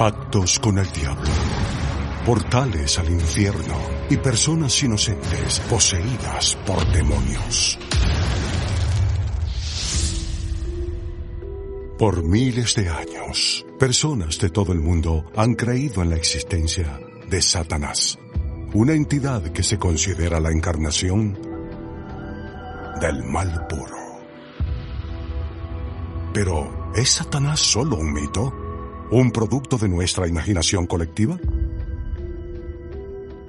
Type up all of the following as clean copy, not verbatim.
Pactos con el diablo, portales al infierno y personas inocentes poseídas por demonios. Por miles de años, personas de todo el mundo han creído en la existencia de Satanás, una entidad que se considera la encarnación del mal puro. Pero, ¿es Satanás solo un mito? ¿Un producto de nuestra imaginación colectiva?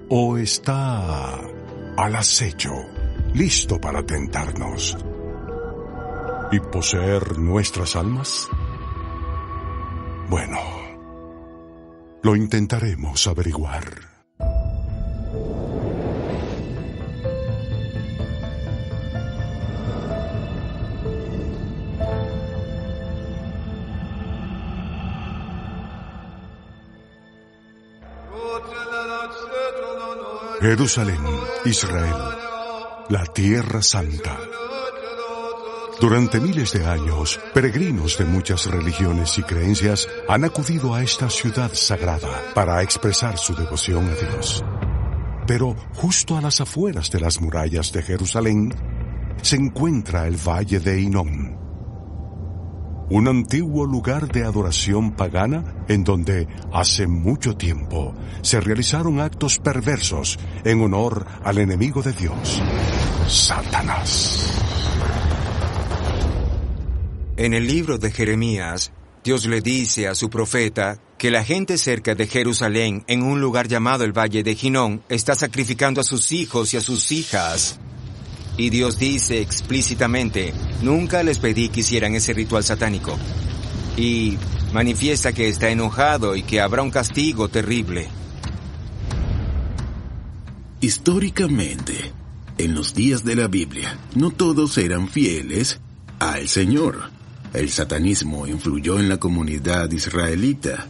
¿O está al acecho, listo para tentarnos y poseer nuestras almas? Bueno, lo intentaremos averiguar. Jerusalén, Israel, la Tierra Santa. Durante miles de años, peregrinos de muchas religiones y creencias han acudido a esta ciudad sagrada para expresar su devoción a Dios. Pero justo a las afueras de las murallas de Jerusalén se encuentra el Valle de Hinnom, un antiguo lugar de adoración pagana en donde hace mucho tiempo se realizaron actos perversos en honor al enemigo de Dios, Satanás. En el libro de Jeremías, Dios le dice a su profeta que la gente cerca de Jerusalén, en un lugar llamado el Valle de Hinnom, está sacrificando a sus hijos y a sus hijas. Y Dios dice explícitamente, nunca les pedí que hicieran ese ritual satánico. Y manifiesta que está enojado y que habrá un castigo terrible. Históricamente, en los días de la Biblia, no todos eran fieles al Señor. El satanismo influyó en la comunidad israelita.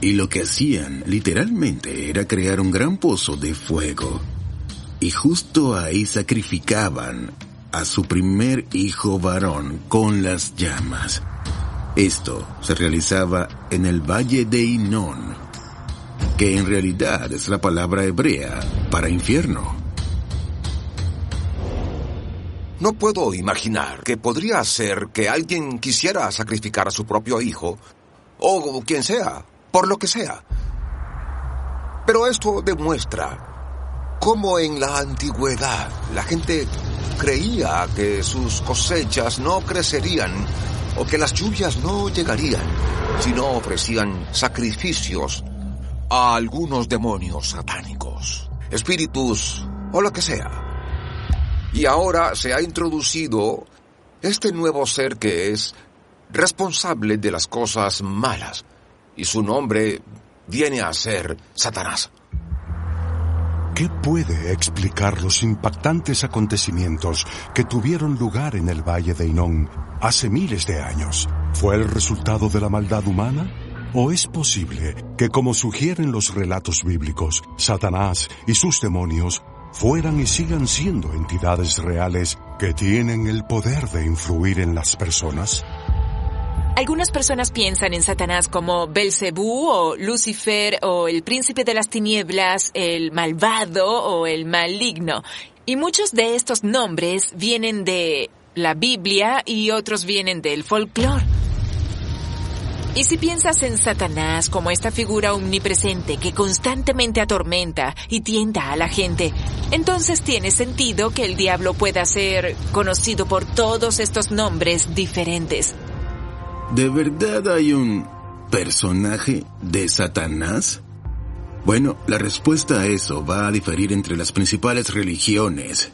Y lo que hacían, literalmente, era crear un gran pozo de fuego. Y justo ahí sacrificaban a su primer hijo varón con las llamas. Esto se realizaba en el Valle de Hinnom, que en realidad es la palabra hebrea para infierno. No puedo imaginar que podría ser que alguien quisiera sacrificar a su propio hijo, o quien sea, por lo que sea. Pero esto demuestra cómo en la antigüedad la gente creía que sus cosechas no crecerían o que las lluvias no llegarían si no ofrecían sacrificios a algunos demonios satánicos, espíritus o lo que sea. Y ahora se ha introducido este nuevo ser que es responsable de las cosas malas, y su nombre viene a ser Satanás. ¿Qué puede explicar los impactantes acontecimientos que tuvieron lugar en el Valle de Hinnom hace miles de años? ¿Fue el resultado de la maldad humana? ¿O es posible que, como sugieren los relatos bíblicos, Satanás y sus demonios fueran y sigan siendo entidades reales que tienen el poder de influir en las personas? Algunas personas piensan en Satanás como Belcebú o Lucifer o el príncipe de las tinieblas, el malvado o el maligno. Y muchos de estos nombres vienen de la Biblia y otros vienen del folclore. Y si piensas en Satanás como esta figura omnipresente que constantemente atormenta y tienta a la gente, entonces tiene sentido que el diablo pueda ser conocido por todos estos nombres diferentes. ¿De verdad hay un personaje de Satanás? Bueno, la respuesta a eso va a diferir entre las principales religiones.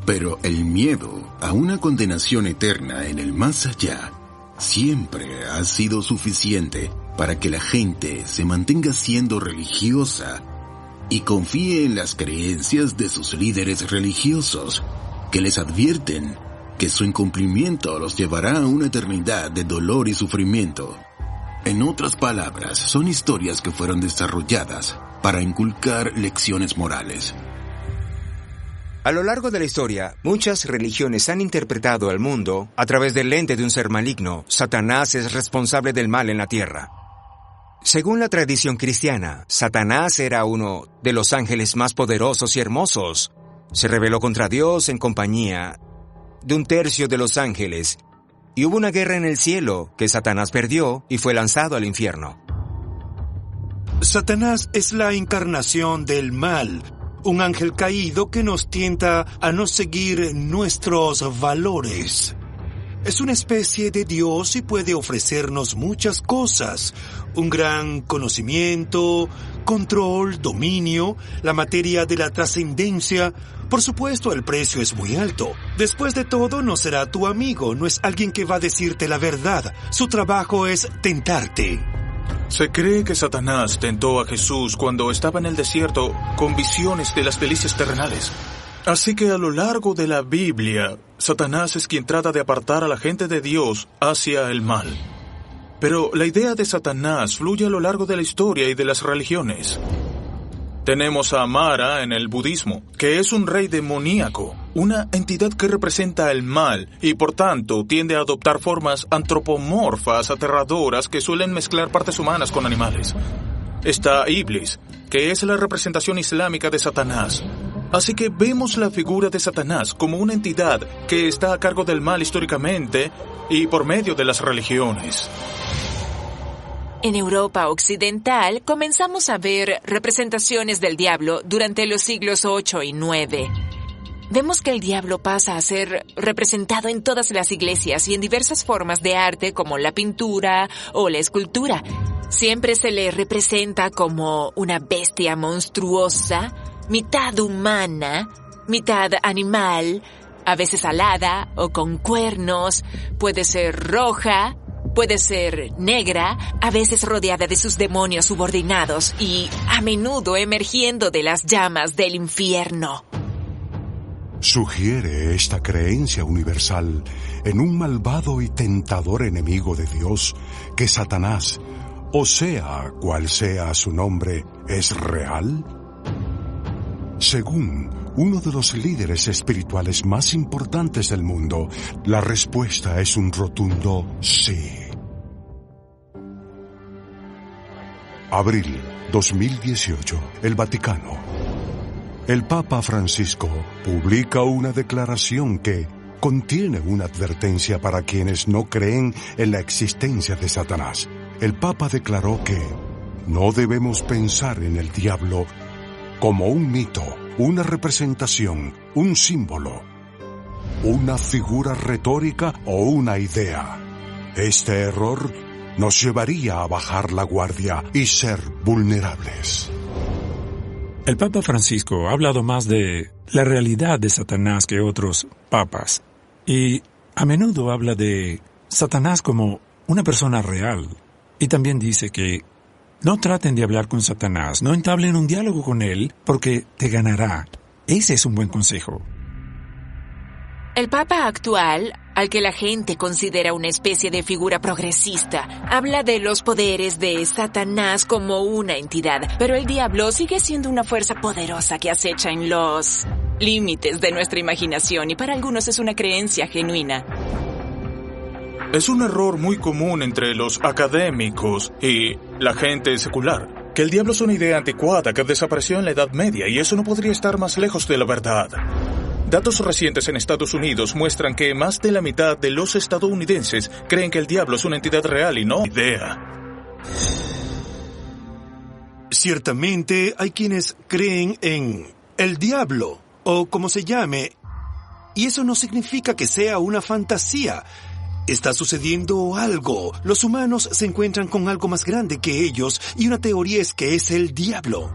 Pero el miedo a una condenación eterna en el más allá siempre ha sido suficiente para que la gente se mantenga siendo religiosa y confíe en las creencias de sus líderes religiosos, que les advierten que su incumplimiento los llevará a una eternidad de dolor y sufrimiento. En otras palabras, son historias que fueron desarrolladas para inculcar lecciones morales. A lo largo de la historia, muchas religiones han interpretado al mundo a través del lente de un ser maligno. Satanás es responsable del mal en la tierra. Según la tradición cristiana, Satanás era uno de los ángeles más poderosos y hermosos. Se rebeló contra Dios en compañía de un tercio de los ángeles, y hubo una guerra en el cielo que Satanás perdió y fue lanzado al infierno. Satanás es la encarnación del mal, un ángel caído que nos tienta a no seguir nuestros valores. Es una especie de Dios y puede ofrecernos muchas cosas. Un gran conocimiento, control, dominio, la materia de la trascendencia. Por supuesto, el precio es muy alto. Después de todo, no será tu amigo, no es alguien que va a decirte la verdad. Su trabajo es tentarte. Se cree que Satanás tentó a Jesús cuando estaba en el desierto con visiones de las delicias terrenales. Así que a lo largo de la Biblia, Satanás es quien trata de apartar a la gente de Dios hacia el mal. Pero la idea de Satanás fluye a lo largo de la historia y de las religiones. Tenemos a Mara en el budismo, que es un rey demoníaco, una entidad que representa el mal y por tanto tiende a adoptar formas antropomorfas aterradoras que suelen mezclar partes humanas con animales. Está Iblis, que es la representación islámica de Satanás. Así que vemos la figura de Satanás como una entidad que está a cargo del mal históricamente y por medio de las religiones. En Europa occidental comenzamos a ver representaciones del diablo durante los siglos 8 y 9. Vemos que el diablo pasa a ser representado en todas las iglesias y en diversas formas de arte como la pintura o la escultura. Siempre se le representa como una bestia monstruosa, mitad humana, mitad animal, a veces alada o con cuernos, puede ser roja, puede ser negra, a veces rodeada de sus demonios subordinados y a menudo emergiendo de las llamas del infierno. Sugiere esta creencia universal en un malvado y tentador enemigo de Dios que Satanás, o sea cual sea su nombre, ¿es real? Según uno de los líderes espirituales más importantes del mundo, la respuesta es un rotundo sí. Abril 2018, el Vaticano. El Papa Francisco publica una declaración que contiene una advertencia para quienes no creen en la existencia de Satanás. El Papa declaró que no debemos pensar en el diablo como un mito, una representación, un símbolo, una figura retórica o una idea. Este error nos llevaría a bajar la guardia y ser vulnerables. El Papa Francisco ha hablado más de la realidad de Satanás que otros papas, y a menudo habla de Satanás como una persona real, y también dice que no traten de hablar con Satanás, no entablen un diálogo con él, porque te ganará. Ese es un buen consejo. El Papa actual, al que la gente considera una especie de figura progresista, habla de los poderes de Satanás como una entidad, pero el diablo sigue siendo una fuerza poderosa que acecha en los límites de nuestra imaginación y para algunos es una creencia genuina. Es un error muy común entre los académicos y la gente secular, que el diablo es una idea anticuada que desapareció en la Edad Media y eso no podría estar más lejos de la verdad. Datos recientes en Estados Unidos muestran que más de la mitad de los estadounidenses creen que el diablo es una entidad real y no idea. Ciertamente hay quienes creen en el diablo, o como se llame, y eso no significa que sea una fantasía. Está sucediendo algo. Los humanos se encuentran con algo más grande que ellos y una teoría es que es el diablo.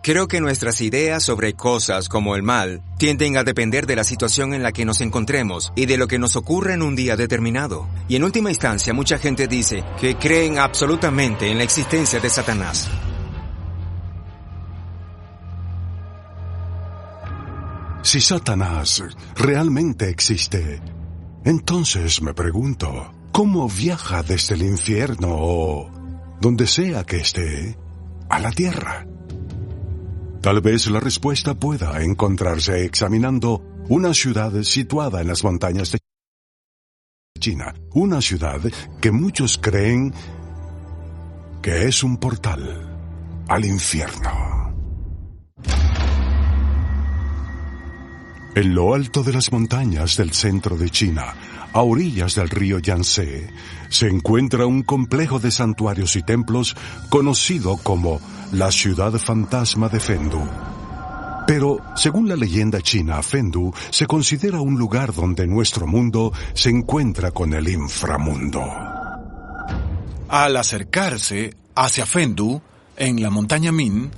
Creo que nuestras ideas sobre cosas como el mal tienden a depender de la situación en la que nos encontremos y de lo que nos ocurre en un día determinado. Y en última instancia, mucha gente dice que creen absolutamente en la existencia de Satanás. Si Satanás realmente existe, entonces me pregunto, ¿cómo viaja desde el infierno o donde sea que esté a la tierra? Tal vez la respuesta pueda encontrarse examinando una ciudad situada en las montañas de China, una ciudad que muchos creen que es un portal al infierno. En lo alto de las montañas del centro de China, a orillas del río Yangtze, se encuentra un complejo de santuarios y templos conocido como la ciudad fantasma de Fendu. Pero, según la leyenda china, Fendu se considera un lugar donde nuestro mundo se encuentra con el inframundo. Al acercarse hacia Fendu, en la montaña Min,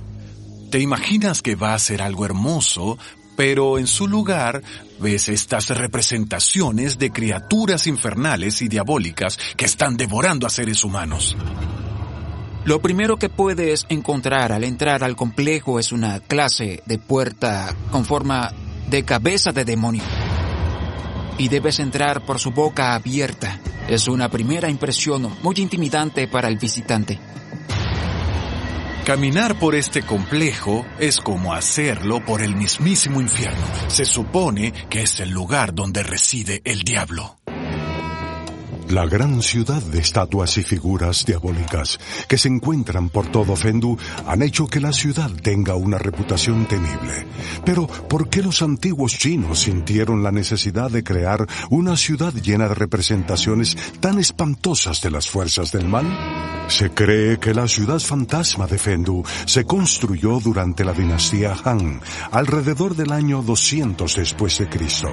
te imaginas que va a ser algo hermoso, pero en su lugar ves estas representaciones de criaturas infernales y diabólicas que están devorando a seres humanos. Lo primero que puedes encontrar al entrar al complejo es una clase de puerta con forma de cabeza de demonio. Y debes entrar por su boca abierta. Es una primera impresión muy intimidante para el visitante. Caminar por este complejo es como hacerlo por el mismísimo infierno. Se supone que es el lugar donde reside el diablo. La gran ciudad de estatuas y figuras diabólicas que se encuentran por todo Fendu han hecho que la ciudad tenga una reputación temible. Pero, ¿por qué los antiguos chinos sintieron la necesidad de crear una ciudad llena de representaciones tan espantosas de las fuerzas del mal? Se cree que la ciudad fantasma de Fendu se construyó durante la dinastía Han, alrededor del año 200 después de Cristo.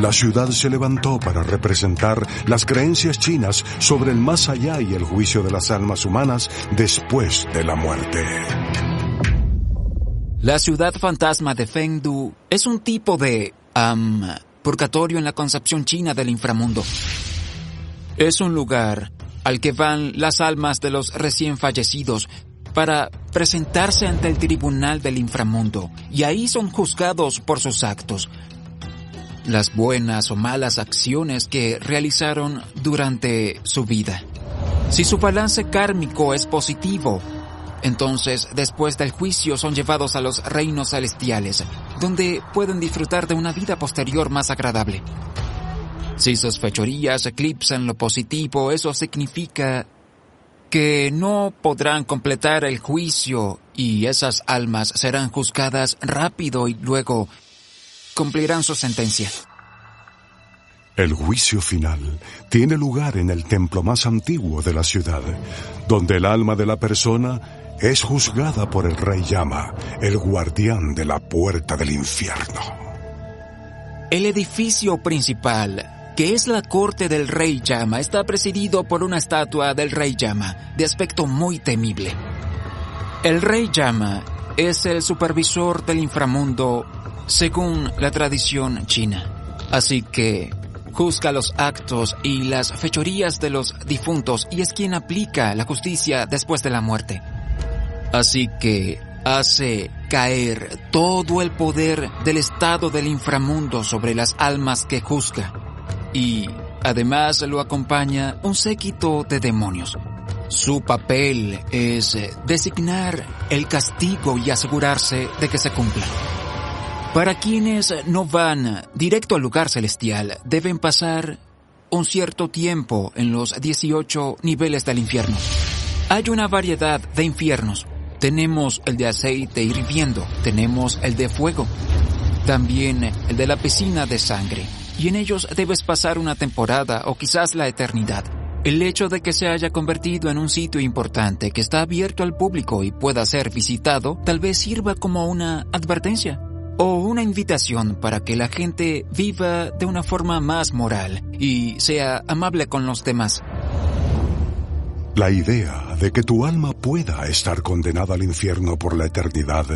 La ciudad se levantó para representar las creencias chinas sobre el más allá y el juicio de las almas humanas después de la muerte. La ciudad fantasma de Fendu es un tipo de purgatorio en la concepción china del inframundo. Es un lugar al que van las almas de los recién fallecidos para presentarse ante el tribunal del inframundo, y ahí son juzgados por sus actos, las buenas o malas acciones que realizaron durante su vida. Si su balance kármico es positivo, entonces después del juicio son llevados a los reinos celestiales, donde pueden disfrutar de una vida posterior más agradable. Si sus fechorías eclipsan lo positivo, eso significa que no podrán completar el juicio y esas almas serán juzgadas rápido y luego cumplirán su sentencia. El juicio final tiene lugar en el templo más antiguo de la ciudad, donde el alma de la persona es juzgada por el Rey Llama, el guardián de la puerta del infierno. El edificio principal, que es la corte del Rey Llama, está presidido por una estatua del Rey Llama, de aspecto muy temible. El Rey Llama es el supervisor del inframundo según la tradición china. Así que juzga los actos y las fechorías de los difuntos y es quien aplica la justicia después de la muerte. Así que hace caer todo el poder del estado del inframundo sobre las almas que juzga. Y además lo acompaña un séquito de demonios. Su papel es designar el castigo y asegurarse de que se cumpla. Para quienes no van directo al lugar celestial, deben pasar un cierto tiempo en los 18 niveles del infierno. Hay una variedad de infiernos. Tenemos el de aceite hirviendo, tenemos el de fuego, también el de la piscina de sangre, y en ellos debes pasar una temporada o quizás la eternidad. El hecho de que se haya convertido en un sitio importante que está abierto al público y pueda ser visitado, tal vez sirva como una advertencia o una invitación para que la gente viva de una forma más moral y sea amable con los demás. La idea de que tu alma pueda estar condenada al infierno por la eternidad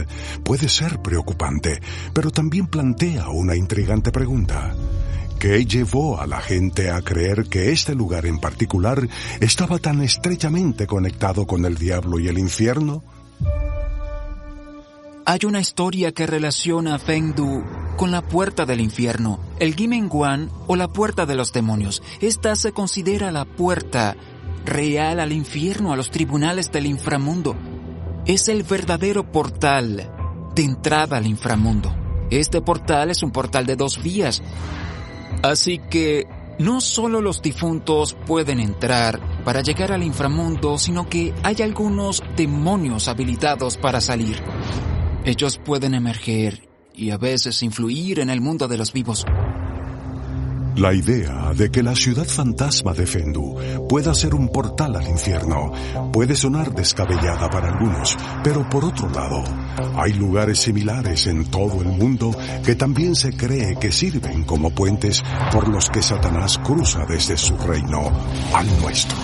puede ser preocupante, pero también plantea una intrigante pregunta. ¿Qué llevó a la gente a creer que este lugar en particular estaba tan estrechamente conectado con el diablo y el infierno? Hay una historia que relaciona a Fendu con la puerta del infierno, el Gimenguan o la puerta de los demonios. Esta se considera la puerta real al infierno, a los tribunales del inframundo. Es el verdadero portal de entrada al inframundo. Este portal es un portal de 2 vías. Así que no solo los difuntos pueden entrar, para llegar al inframundo, sino que hay algunos demonios habilitados para salir. Ellos pueden emerger y a veces influir en el mundo de los vivos. La idea de que la ciudad fantasma de Fendu pueda ser un portal al infierno puede sonar descabellada para algunos, pero por otro lado, hay lugares similares en todo el mundo que también se cree que sirven como puentes por los que Satanás cruza desde su reino al nuestro.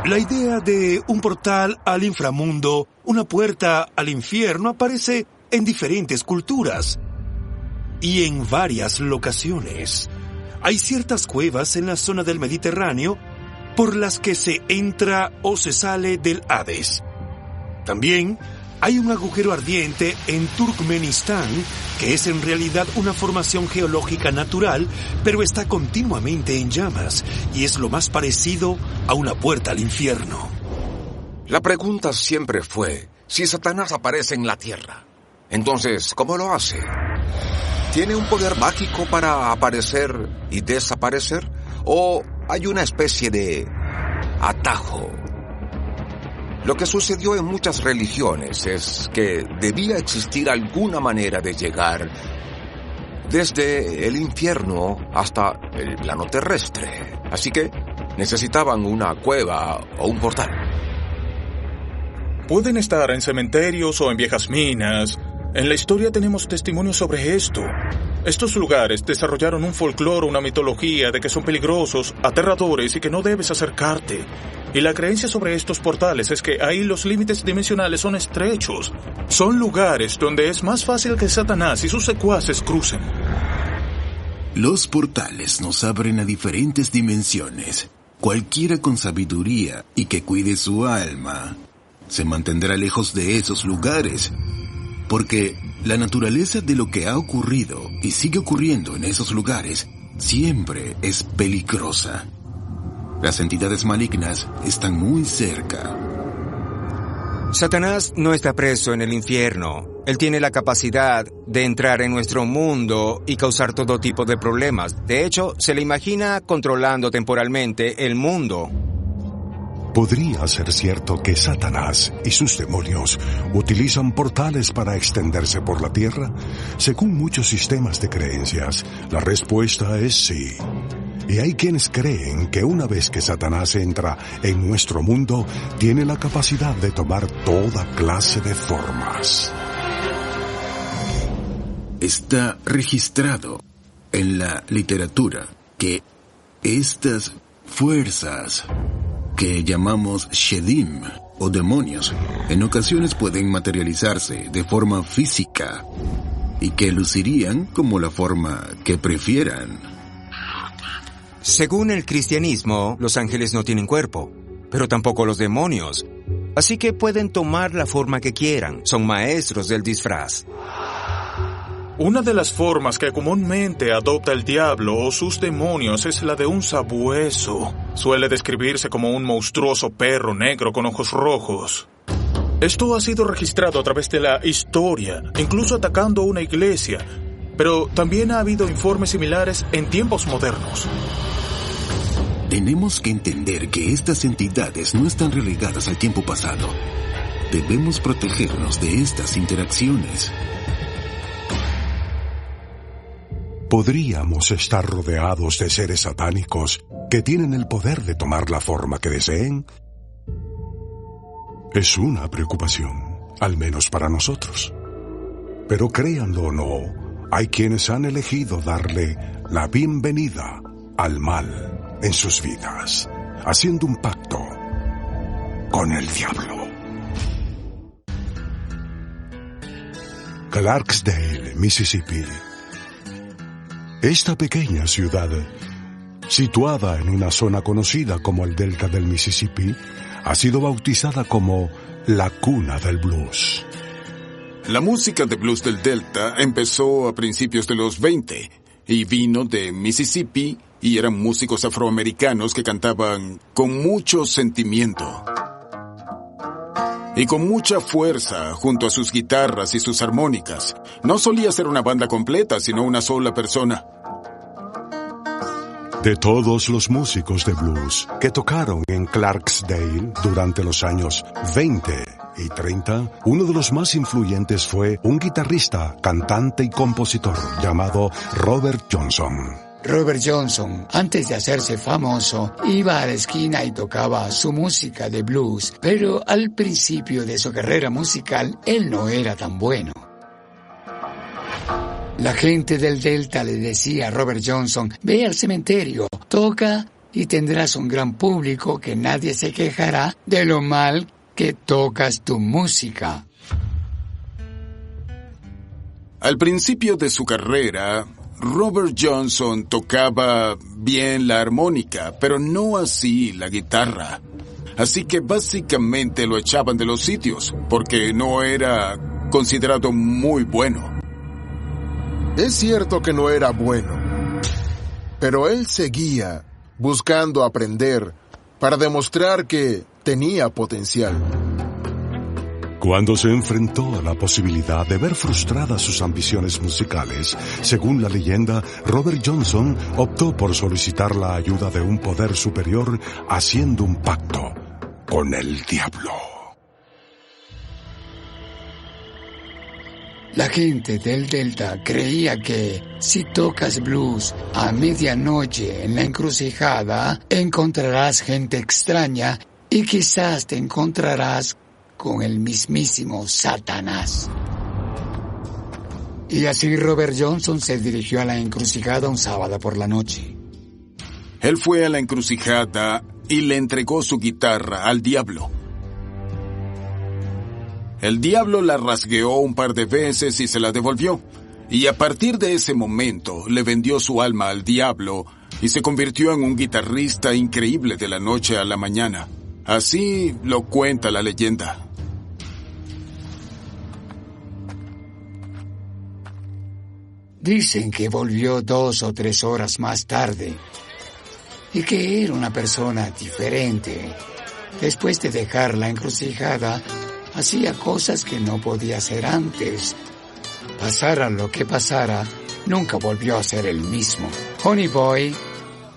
La idea de un portal al inframundo, una puerta al infierno, aparece en diferentes culturas y en varias locaciones. Hay ciertas cuevas en la zona del Mediterráneo por las que se entra o se sale del Hades. También hay un agujero ardiente en Turkmenistán, que es en realidad una formación geológica natural, pero está continuamente en llamas y es lo más parecido a una puerta al infierno. La pregunta siempre fue si Satanás aparece en la tierra. Entonces, ¿cómo lo hace? ¿Tiene un poder mágico para aparecer y desaparecer? ¿O hay una especie de atajo? Lo que sucedió en muchas religiones es que debía existir alguna manera de llegar desde el infierno hasta el plano terrestre. Así que necesitaban una cueva o un portal. Pueden estar en cementerios o en viejas minas. En la historia tenemos testimonios sobre esto. Estos lugares desarrollaron un folclore, una mitología de que son peligrosos, aterradores y que no debes acercarte. Y la creencia sobre estos portales es que ahí los límites dimensionales son estrechos. Son lugares donde es más fácil que Satanás y sus secuaces crucen. Los portales nos abren a diferentes dimensiones. Cualquiera con sabiduría y que cuide su alma se mantendrá lejos de esos lugares, porque la naturaleza de lo que ha ocurrido y sigue ocurriendo en esos lugares siempre es peligrosa. Las entidades malignas están muy cerca. Satanás no está preso en el infierno. Él tiene la capacidad de entrar en nuestro mundo y causar todo tipo de problemas. De hecho, se le imagina controlando temporalmente el mundo. Podría ser cierto que Satanás y sus demonios utilizan portales para extenderse por la tierra. Según muchos sistemas de creencias, la respuesta es sí. Y hay quienes creen que una vez que Satanás entra en nuestro mundo, tiene la capacidad de tomar toda clase de formas. Está registrado en la literatura que estas fuerzas que llamamos Shedim o demonios, en ocasiones pueden materializarse de forma física y que lucirían como la forma que prefieran. Según el cristianismo, los ángeles no tienen cuerpo, pero tampoco los demonios. Así que pueden tomar la forma que quieran. Son maestros del disfraz. Una de las formas que comúnmente adopta el diablo o sus demonios es la de un sabueso. Suele describirse como un monstruoso perro negro con ojos rojos. Esto ha sido registrado a través de la historia, incluso atacando una iglesia, pero también ha habido informes similares en tiempos modernos. Tenemos que entender que estas entidades no están relegadas al tiempo pasado. Debemos protegernos de estas interacciones. ¿Podríamos estar rodeados de seres satánicos que tienen el poder de tomar la forma que deseen? Es una preocupación, al menos para nosotros. Pero créanlo o no, hay quienes han elegido darle la bienvenida al mal en sus vidas, haciendo un pacto con el diablo. Clarksdale, Mississippi. Esta pequeña ciudad, situada en una zona conocida como el Delta del Mississippi, ha sido bautizada como la cuna del blues. La música de blues del Delta empezó a principios de los 20 y vino de Mississippi y eran músicos afroamericanos que cantaban con mucho sentimiento y con mucha fuerza junto a sus guitarras y sus armónicas. No solía ser una banda completa, sino una sola persona. De todos los músicos de blues que tocaron en Clarksdale durante los años 20 y 30, uno de los más influyentes fue un guitarrista, cantante y compositor llamado Robert Johnson. Robert Johnson, antes de hacerse famoso, iba a la esquina y tocaba su música de blues, pero al principio de su carrera musical, él no era tan bueno. La gente del Delta le decía a Robert Johnson: ve al cementerio, toca y tendrás un gran público que nadie se quejará de lo mal que tocas tu música. Al principio de su carrera, Robert Johnson tocaba bien la armónica, pero no así la guitarra. Así que básicamente lo echaban de los sitios, porque no era considerado muy bueno. Es cierto que no era bueno, pero él seguía buscando aprender para demostrar que tenía potencial. Cuando se enfrentó a la posibilidad de ver frustradas sus ambiciones musicales, según la leyenda, Robert Johnson optó por solicitar la ayuda de un poder superior, haciendo un pacto con el diablo. La gente del Delta creía que si tocas blues a medianoche en la encrucijada, encontrarás gente extraña y quizás te encontrarás con el mismísimo Satanás. Y así Robert Johnson se dirigió a la encrucijada un sábado por la noche. Él fue a la encrucijada y le entregó su guitarra al diablo. El diablo la rasgueó un par de veces y se la devolvió. Y a partir de ese momento le vendió su alma al diablo y se convirtió en un guitarrista increíble de la noche a la mañana. Así lo cuenta la leyenda. Dicen que volvió 2 o 3 horas más tarde y que era una persona diferente. Después de dejar la encrucijada, hacía cosas que no podía hacer antes. Pasara lo que pasara, nunca volvió a ser el mismo. Honey Boy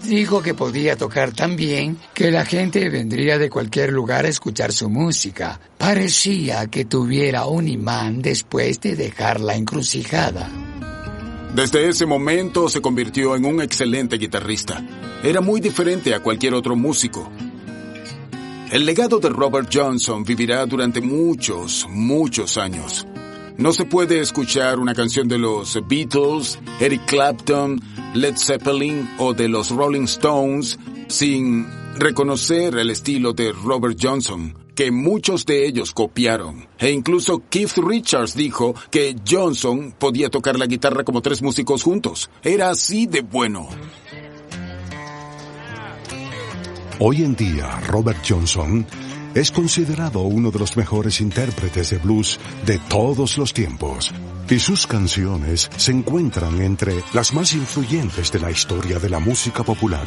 dijo que podía tocar tan bien que la gente vendría de cualquier lugar a escuchar su música. Parecía que tuviera un imán después de dejar la encrucijada. Desde ese momento se convirtió en un excelente guitarrista. Era muy diferente a cualquier otro músico. El legado de Robert Johnson vivirá durante muchos, muchos años. No se puede escuchar una canción de los Beatles, Eric Clapton, Led Zeppelin o de los Rolling Stones sin reconocer el estilo de Robert Johnson, que muchos de ellos copiaron. E incluso Keith Richards dijo que Johnson podía tocar la guitarra como 3 músicos juntos. Era así de bueno. Hoy en día, Robert Johnson es considerado uno de los mejores intérpretes de blues de todos los tiempos, y sus canciones se encuentran entre las más influyentes de la historia de la música popular.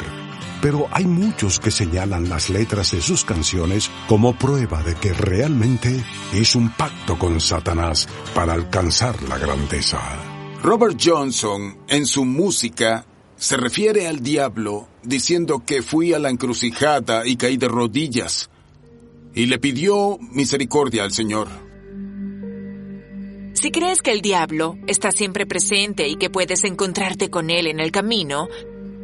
Pero hay muchos que señalan las letras de sus canciones como prueba de que realmente es un pacto con Satanás para alcanzar la grandeza. Robert Johnson, en su música, se refiere al diablo diciendo que fui a la encrucijada y caí de rodillas y le pidió misericordia al Señor. Si crees que el diablo está siempre presente y que puedes encontrarte con él en el camino,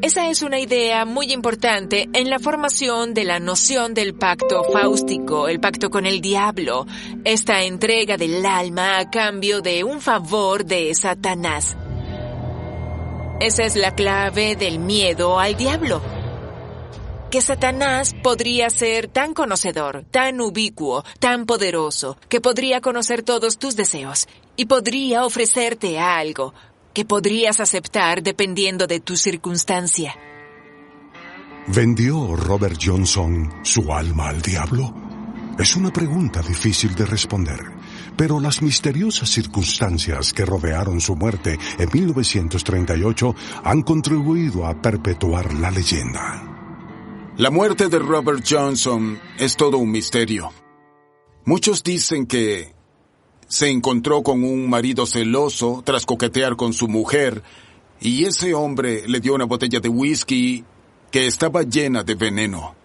esa es una idea muy importante en la formación de la noción del pacto fáustico, el pacto con el diablo, esta entrega del alma a cambio de un favor de Satanás. Esa es la clave del miedo al diablo. Que Satanás podría ser tan conocedor, tan ubicuo, tan poderoso, que podría conocer todos tus deseos y podría ofrecerte algo que podrías aceptar dependiendo de tu circunstancia. ¿Vendió Robert Johnson su alma al diablo? Es una pregunta difícil de responder, pero las misteriosas circunstancias que rodearon su muerte en 1938 han contribuido a perpetuar la leyenda. La muerte de Robert Johnson es todo un misterio. Muchos dicen que se encontró con un marido celoso tras coquetear con su mujer, y ese hombre le dio una botella de whisky que estaba llena de veneno.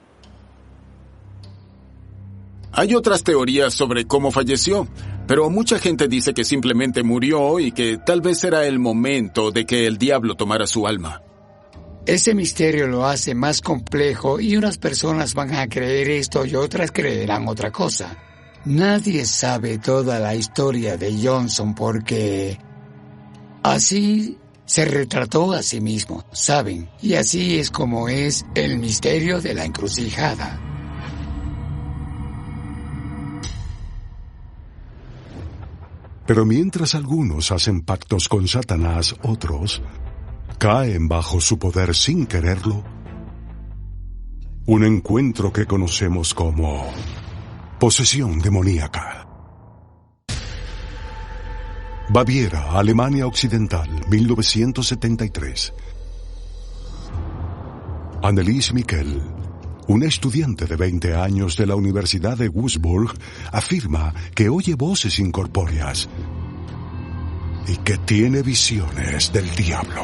Hay otras teorías sobre cómo falleció, pero mucha gente dice que simplemente murió y que tal vez era el momento de que el diablo tomara su alma. Ese misterio lo hace más complejo y unas personas van a creer esto y otras creerán otra cosa. Nadie sabe toda la historia de Johnson porque así se retrató a sí mismo, ¿saben? Y así es como es el misterio de la encrucijada. Pero mientras algunos hacen pactos con Satanás, otros caen bajo su poder sin quererlo. Un encuentro que conocemos como posesión demoníaca. Baviera, Alemania Occidental, 1973. Annelies Miquel, una estudiante de 20 años de la Universidad de Würzburg, afirma que oye voces incorpóreas y que tiene visiones del diablo.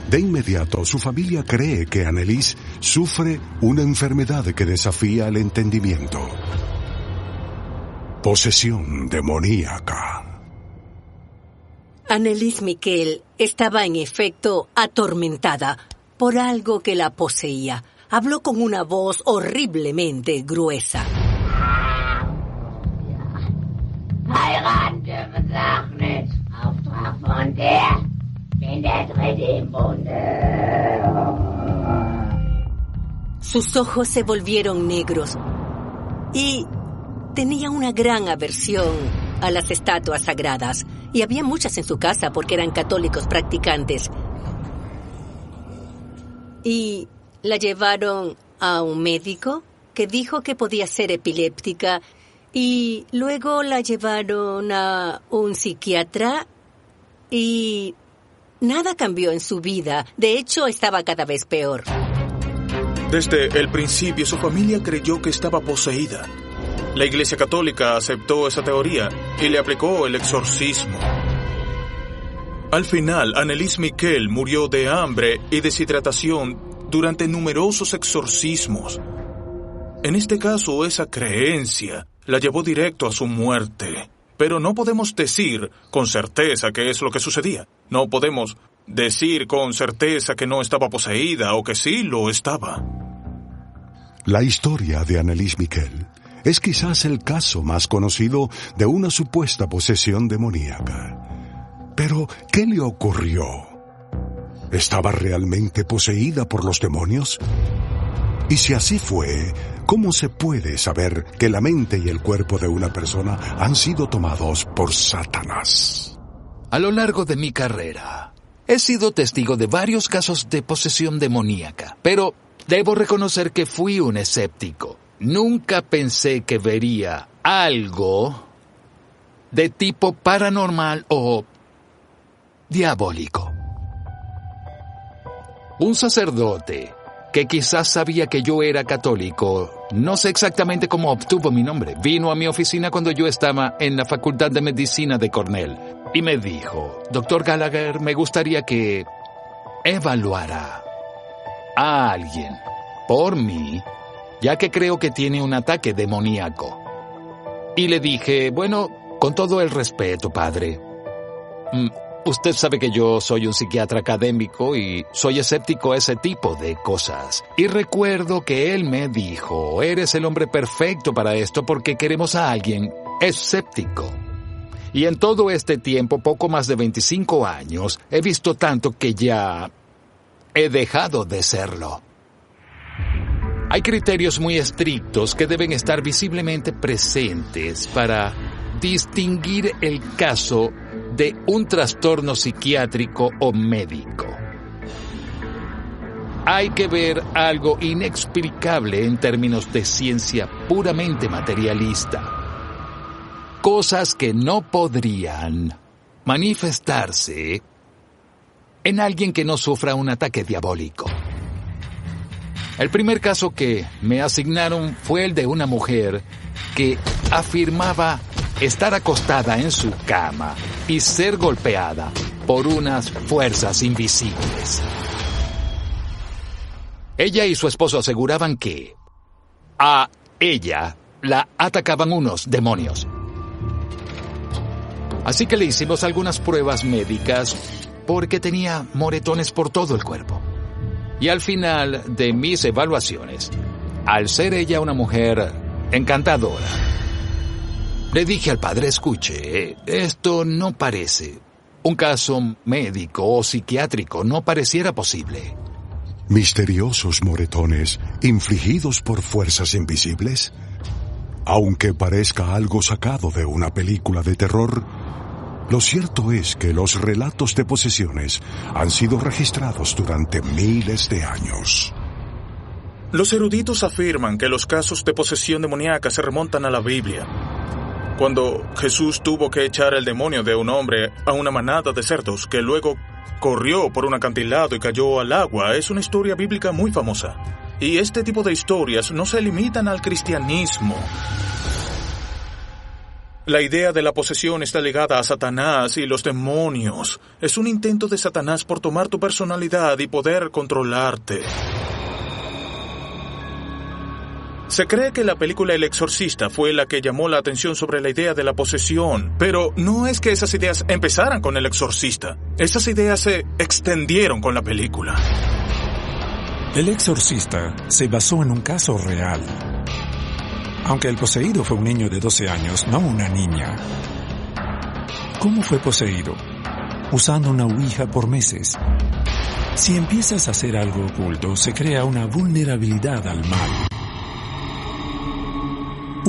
De inmediato, su familia cree que Annelies sufre una enfermedad que desafía el entendimiento. Posesión demoníaca. Annelies Miquel estaba en efecto atormentada por algo que la poseía. Habló con una voz horriblemente gruesa. Sus ojos se volvieron negros y tenía una gran aversión a las estatuas sagradas. Y había muchas en su casa porque eran católicos practicantes. Y la llevaron a un médico que dijo que podía ser epiléptica. Y luego la llevaron a un psiquiatra y nada cambió en su vida. De hecho, estaba cada vez peor. Desde el principio, su familia creyó que estaba poseída. La Iglesia Católica aceptó esa teoría y le aplicó el exorcismo. Al final, Annelies Miquel murió de hambre y deshidratación durante numerosos exorcismos. En este caso, esa creencia la llevó directo a su muerte. Pero no podemos decir con certeza qué es lo que sucedía. No podemos decir con certeza que no estaba poseída o que sí lo estaba. La historia de Annelies Miquel es quizás el caso más conocido de una supuesta posesión demoníaca. Pero, ¿qué le ocurrió? ¿Estaba realmente poseída por los demonios? Y si así fue, ¿cómo se puede saber que la mente y el cuerpo de una persona han sido tomados por Satanás? A lo largo de mi carrera, he sido testigo de varios casos de posesión demoníaca, pero debo reconocer que fui un escéptico. Nunca pensé que vería algo de tipo paranormal o diabólico. Un sacerdote que quizás sabía que yo era católico, no sé exactamente cómo obtuvo mi nombre, vino a mi oficina cuando yo estaba en la Facultad de Medicina de Cornell y me dijo: Dr. Gallagher, me gustaría que evaluara a alguien por mí, ya que creo que tiene un ataque demoníaco. Y le dije: bueno, con todo el respeto, padre, usted sabe que yo soy un psiquiatra académico y soy escéptico a ese tipo de cosas. Y recuerdo que él me dijo: eres el hombre perfecto para esto porque queremos a alguien escéptico. Y en todo este tiempo, poco más de 25 años, he visto tanto que ya he dejado de serlo. Hay criterios muy estrictos que deben estar visiblemente presentes para distinguir el caso de un trastorno psiquiátrico o médico. Hay que ver algo inexplicable en términos de ciencia puramente materialista. Cosas que no podrían manifestarse en alguien que no sufra un ataque diabólico. El primer caso que me asignaron fue el de una mujer que afirmaba estar acostada en su cama y ser golpeada por unas fuerzas invisibles. Ella y su esposo aseguraban que a ella la atacaban unos demonios. Así que le hicimos algunas pruebas médicas porque tenía moretones por todo el cuerpo. Y al final de mis evaluaciones, al ser ella una mujer encantadora, le dije al padre, escuche, esto no parece un caso médico o psiquiátrico, no pareciera posible. Misteriosos moretones infligidos por fuerzas invisibles. Aunque parezca algo sacado de una película de terror, lo cierto es que los relatos de posesiones han sido registrados durante miles de años. Los eruditos afirman que los casos de posesión demoníaca se remontan a la Biblia. Cuando Jesús tuvo que echar el demonio de un hombre a una manada de cerdos que luego corrió por un acantilado y cayó al agua, es una historia bíblica muy famosa. Y este tipo de historias no se limitan al cristianismo. La idea de la posesión está ligada a Satanás y los demonios. Es un intento de Satanás por tomar tu personalidad y poder controlarte. Se cree que la película El Exorcista fue la que llamó la atención sobre la idea de la posesión, pero no es que esas ideas empezaran con El Exorcista. Esas ideas se extendieron con la película. El Exorcista se basó en un caso real. Aunque el poseído fue un niño de 12 años, no una niña. ¿Cómo fue poseído? Usando una ouija por meses. Si empiezas a hacer algo oculto, se crea una vulnerabilidad al mal.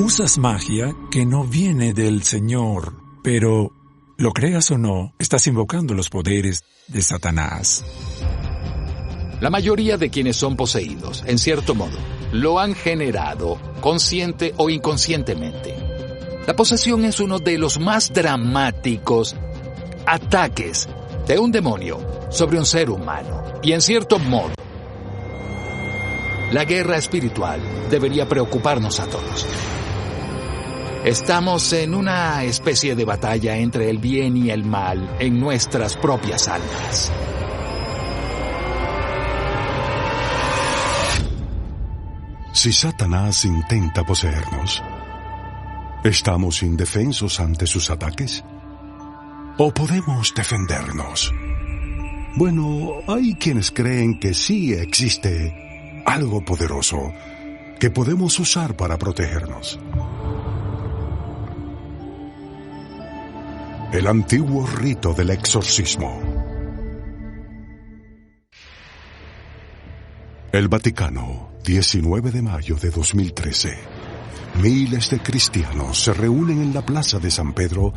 Usas magia que no viene del Señor, pero, lo creas o no, estás invocando los poderes de Satanás. La mayoría de quienes son poseídos, en cierto modo, lo han generado, consciente o inconscientemente. La posesión es uno de los más dramáticos ataques de un demonio sobre un ser humano. Y en cierto modo, la guerra espiritual debería preocuparnos a todos. Estamos en una especie de batalla entre el bien y el mal en nuestras propias almas. Si Satanás intenta poseernos, ¿estamos indefensos ante sus ataques? ¿O podemos defendernos? Bueno, hay quienes creen que sí existe algo poderoso que podemos usar para protegernos. El antiguo rito del exorcismo. El Vaticano, 19 de mayo de 2013. Miles de cristianos se reúnen en la plaza de San Pedro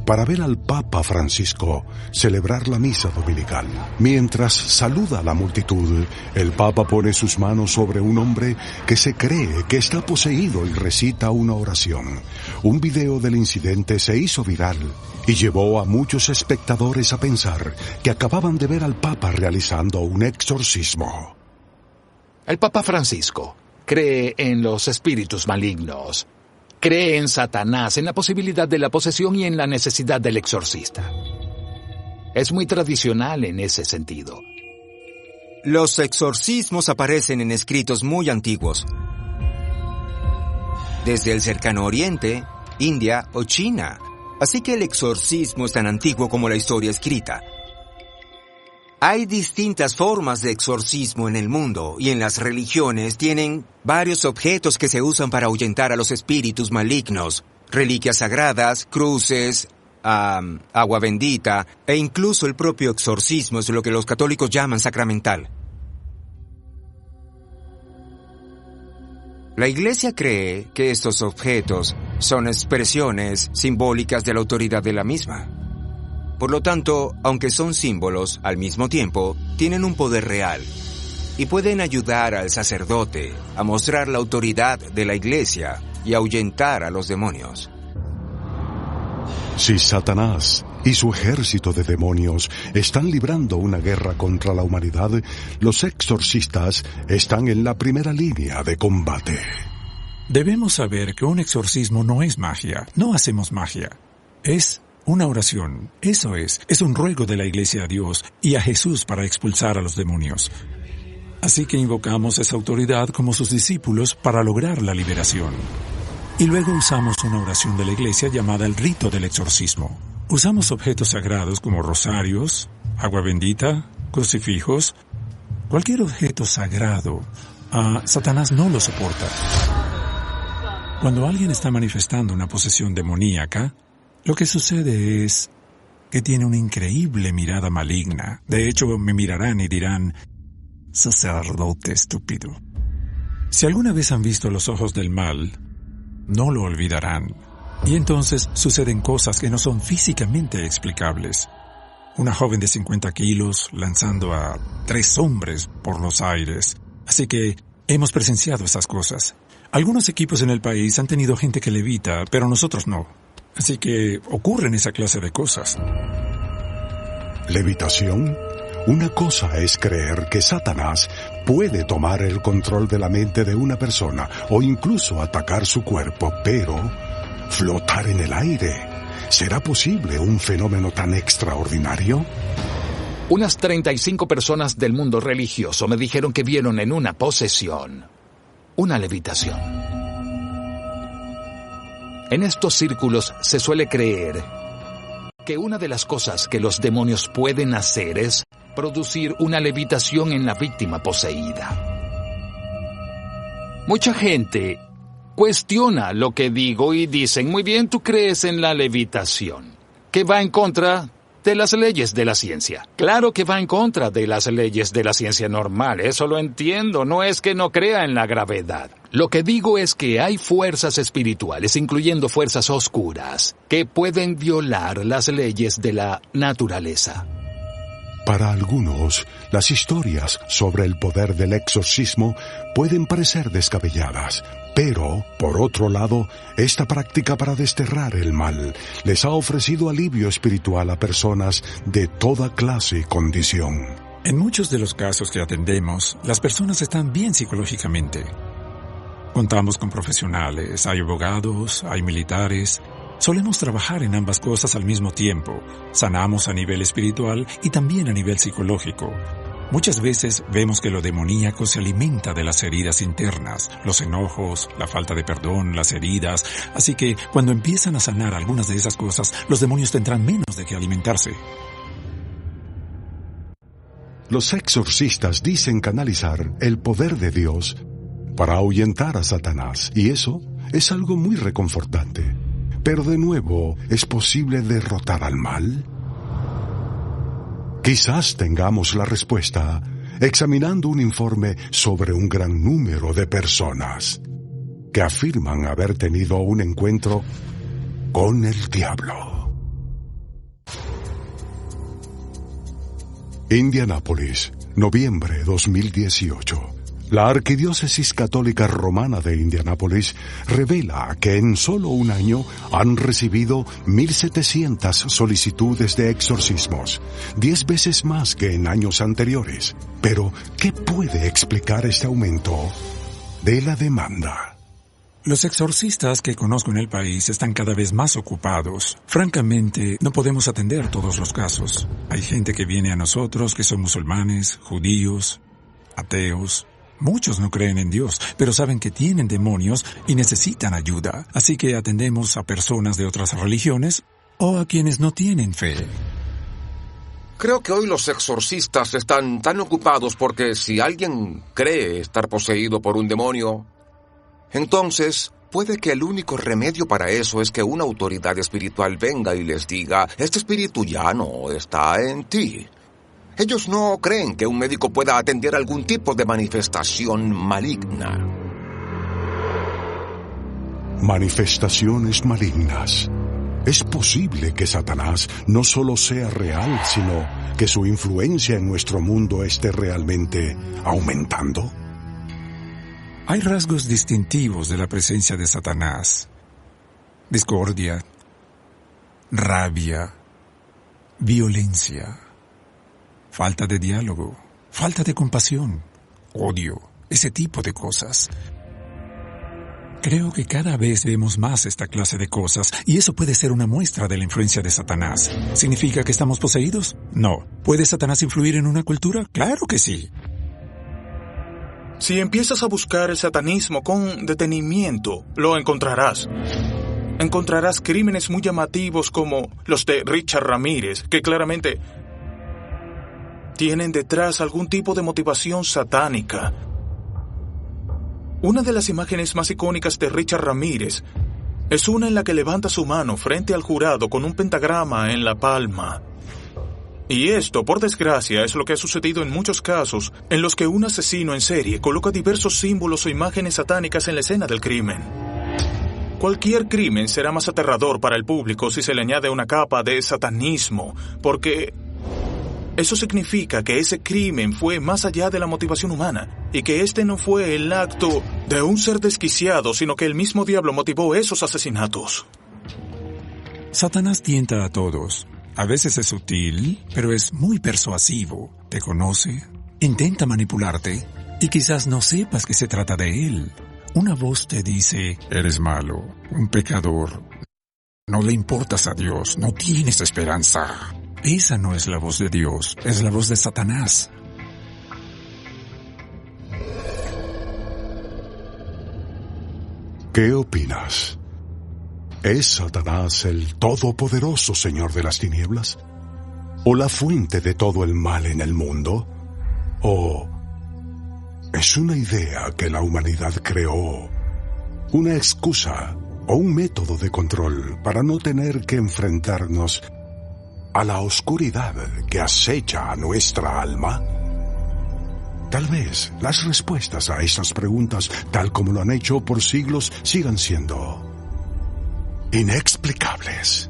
para ver al Papa Francisco celebrar la misa dominical. Mientras saluda a la multitud, el Papa pone sus manos sobre un hombre que se cree que está poseído y recita una oración. Un video del incidente se hizo viral y llevó a muchos espectadores a pensar que acababan de ver al Papa realizando un exorcismo. El Papa Francisco cree en los espíritus malignos, cree en Satanás, en la posibilidad de la posesión y en la necesidad del exorcista. Es muy tradicional en ese sentido. Los exorcismos aparecen en escritos muy antiguos, desde el cercano Oriente, India o China. Así que el exorcismo es tan antiguo como la historia escrita. Hay distintas formas de exorcismo en el mundo y en las religiones tienen varios objetos que se usan para ahuyentar a los espíritus malignos. Reliquias sagradas, cruces, agua bendita e incluso el propio exorcismo es lo que los católicos llaman sacramental. La Iglesia cree que estos objetos son expresiones simbólicas de la autoridad de la misma. Por lo tanto, aunque son símbolos, al mismo tiempo, tienen un poder real y pueden ayudar al sacerdote a mostrar la autoridad de la Iglesia y ahuyentar a los demonios. Si Satanás y su ejército de demonios están librando una guerra contra la humanidad, los exorcistas están en la primera línea de combate. Debemos saber que un exorcismo no es magia, no hacemos magia. Es una oración, eso es un ruego de la Iglesia a Dios y a Jesús para expulsar a los demonios. Así que invocamos esa autoridad como sus discípulos para lograr la liberación. Y luego usamos una oración de la iglesia llamada el rito del exorcismo. Usamos objetos sagrados como rosarios, agua bendita, crucifijos. Cualquier objeto sagrado, Satanás no lo soporta. Cuando alguien está manifestando una posesión demoníaca, lo que sucede es que tiene una increíble mirada maligna. De hecho, me mirarán y dirán: sacerdote estúpido. Si alguna vez han visto los ojos del mal, no lo olvidarán. Y entonces suceden cosas que no son físicamente explicables. Una joven de 50 kilos lanzando a 3 hombres por los aires. Así que hemos presenciado esas cosas. Algunos equipos en el país han tenido gente que levita, pero nosotros no. Así que ocurren esa clase de cosas. ¿Levitación? Una cosa es creer que Satanás puede tomar el control de la mente de una persona o incluso atacar su cuerpo, pero flotar en el aire. ¿Será posible un fenómeno tan extraordinario? Unas 35 personas del mundo religioso me dijeron que vieron en una posesión una levitación. En estos círculos se suele creer que una de las cosas que los demonios pueden hacer es producir una levitación en la víctima poseída. Mucha gente cuestiona lo que digo y dicen: muy bien, tú crees en la levitación, que va en contra de las leyes de la ciencia. Claro que va en contra de las leyes de la ciencia normal, eso lo entiendo, no es que no crea en la gravedad. Lo que digo es que hay fuerzas espirituales, incluyendo fuerzas oscuras, que pueden violar las leyes de la naturaleza. Para algunos, las historias sobre el poder del exorcismo pueden parecer descabelladas, pero, por otro lado, esta práctica para desterrar el mal les ha ofrecido alivio espiritual a personas de toda clase y condición. En muchos de los casos que atendemos, las personas están bien psicológicamente. Contamos con profesionales, hay abogados, hay militares. Solemos trabajar en ambas cosas al mismo tiempo. Sanamos a nivel espiritual y también a nivel psicológico. Muchas veces vemos que lo demoníaco se alimenta de las heridas internas, los enojos, la falta de perdón, las heridas. Así que cuando empiezan a sanar algunas de esas cosas, los demonios tendrán menos de qué alimentarse. Los exorcistas dicen canalizar el poder de Dios para ahuyentar a Satanás, y eso es algo muy reconfortante. Pero de nuevo, ¿es posible derrotar al mal? Quizás tengamos la respuesta examinando un informe sobre un gran número de personas que afirman haber tenido un encuentro con el diablo. Indianápolis, noviembre 2018. La Arquidiócesis Católica Romana de Indianápolis revela que en solo un año han recibido 1,700 solicitudes de exorcismos, 10 veces más que en años anteriores. Pero, ¿qué puede explicar este aumento de la demanda? Los exorcistas que conozco en el país están cada vez más ocupados. Francamente, no podemos atender todos los casos. Hay gente que viene a nosotros que son musulmanes, judíos, ateos. Muchos no creen en Dios, pero saben que tienen demonios y necesitan ayuda. Así que atendemos a personas de otras religiones o a quienes no tienen fe. Creo que hoy los exorcistas están tan ocupados porque si alguien cree estar poseído por un demonio, entonces puede que el único remedio para eso es que una autoridad espiritual venga y les diga: este espíritu ya no está en ti. Ellos no creen que un médico pueda atender algún tipo de manifestación maligna. Manifestaciones malignas. ¿Es posible que Satanás no solo sea real, sino que su influencia en nuestro mundo esté realmente aumentando? Hay rasgos distintivos de la presencia de Satanás: discordia, rabia, violencia, falta de diálogo, falta de compasión, odio, ese tipo de cosas. Creo que cada vez vemos más esta clase de cosas, y eso puede ser una muestra de la influencia de Satanás. ¿Significa que estamos poseídos? No. ¿Puede Satanás influir en una cultura? Claro que sí. Si empiezas a buscar el satanismo con detenimiento, lo encontrarás. Encontrarás crímenes muy llamativos como los de Richard Ramírez, que claramente tienen detrás algún tipo de motivación satánica. Una de las imágenes más icónicas de Richard Ramírez es una en la que levanta su mano frente al jurado con un pentagrama en la palma. Y esto, por desgracia, es lo que ha sucedido en muchos casos en los que un asesino en serie coloca diversos símbolos o imágenes satánicas en la escena del crimen. Cualquier crimen será más aterrador para el público si se le añade una capa de satanismo, porque eso significa que ese crimen fue más allá de la motivación humana y que este no fue el acto de un ser desquiciado, sino que el mismo diablo motivó esos asesinatos. Satanás tienta a todos. A veces es sutil, pero es muy persuasivo. Te conoce, intenta manipularte y quizás no sepas que se trata de él. Una voz te dice: eres malo, un pecador, no le importas a Dios, no tienes esperanza. Esa no es la voz de Dios, es la voz de Satanás. ¿Qué opinas? ¿Es Satanás el todopoderoso Señor de las tinieblas? ¿O la fuente de todo el mal en el mundo? ¿O es una idea que la humanidad creó? ¿Una excusa o un método de control para no tener que enfrentarnos a la oscuridad que acecha a nuestra alma? Tal vez las respuestas a estas preguntas, tal como lo han hecho por siglos, sigan siendo inexplicables.